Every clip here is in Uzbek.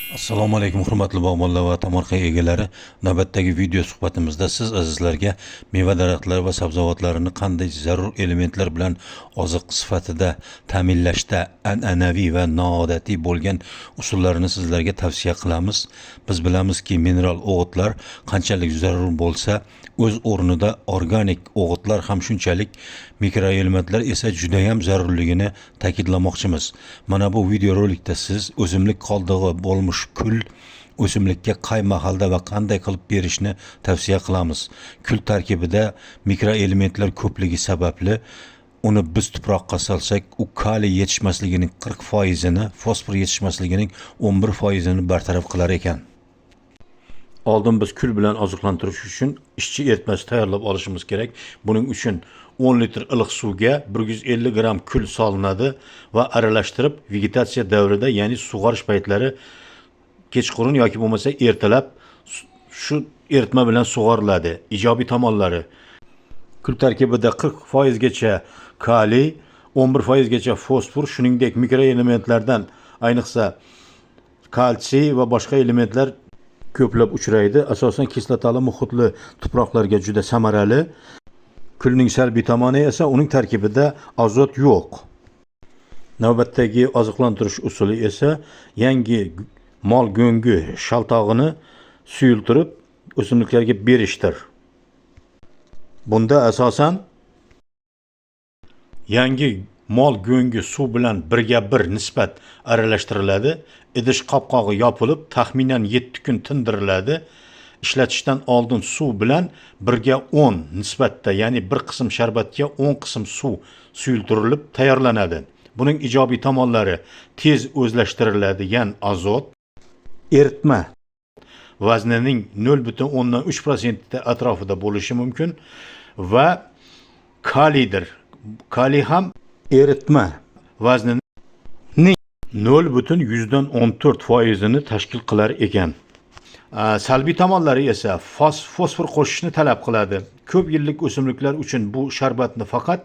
Assalomu alaykum hurmatli bog'bonlar va tomorqa egalari. Navbatdagi video suhbatimizda siz azizlarga meva daraxtlari va sabzavotlarini qanday zarur elementlar bilan oziq sifatida ta'minlashda an'anaviy va noodatiy bo'lgan usullarini sizlarga tavsiya qilamiz. Biz bilamizki, mineral o'g'itlar qanchalik zarur bo'lsa, o'z o'rnida organik o'g'itlar ham shunchalik, mikroelementlar esa juda ham zarurligini ta'kidlamoqchimiz. Mana bu videorolikda siz o'simlik qoldig'i bo'lmuş kul o'simlikka qay mahalda va qanday qilib berishni tavsiya qilamiz. Kul tarkibida mikroelementlar ko'pligi sababli uni biz tuproqqa solsak, u kaliy yetishmasligining 40%ni, fosfor yetishmasligining 11%ni bartaraf qilar ekan. Oldin biz kul bilan oziqlantirish uchun ishchi eritmasi tayyorlab olishimiz kerak. Buning uchun 10 litr iliq suvga 150 gram kul solinadi va aralashtirib vegetatsiya davrida, ya'ni sug'orish paytlari kechqurun yoki bo'lmasa ertalab shu eritma bilan sug'oriladi. Ijobiy tomonlari: kul tarkibida 40% gacha kaliy, 11% gacha fosfor, shuningdek mikroelementlardan ayniqsa kalsiy va boshqa elementlar ko'plab uchraydi. Asosan kislotali muhitli tuproqlarga juda samarali. Kulning salbiy tomoni esa uning tarkibida azot yo'q. Navbatdagi oziqlantirish usuli esa yangi mol go'ngi shaltog'ini suyultirib o'simliklarga berishdir. Bunda asosan yangi mol go'ngi suv bilan 1:1 nisbat aralashtiriladi. Idish qopqog'i yopilib taxminan 7 kun tindiriladi. Ishlatishdan oldin suv bilan 1:10 nisbatda, ya'ni bir qism sharbatga 10 qism suv suyultirilib tayyorlanadi. Buning ijobiy tomonlari: tez o'zlashtiriladigan azot, eritma vaznining 0,3% atrofida bo'lishi mumkin va kaliydir. Kaliy ham eritma vaznining 0,14%ni tashkil qilar ekan. Salbiy tomonlari esa fosfor qo'shishni talab qiladi. Ko'p yillik o'simliklar uchun bu sharbatni faqat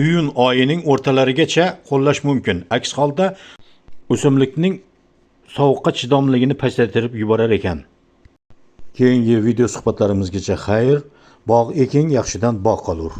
iyun oyining o'rtalarigacha qo'llash mumkin. Aks holda o'simlikning sovuqqa chidamligini pasaytirib yuborar ekan. Keyingi video suhbatlarimizgacha xayr, bog' eking, yaxshidan bog' qolur.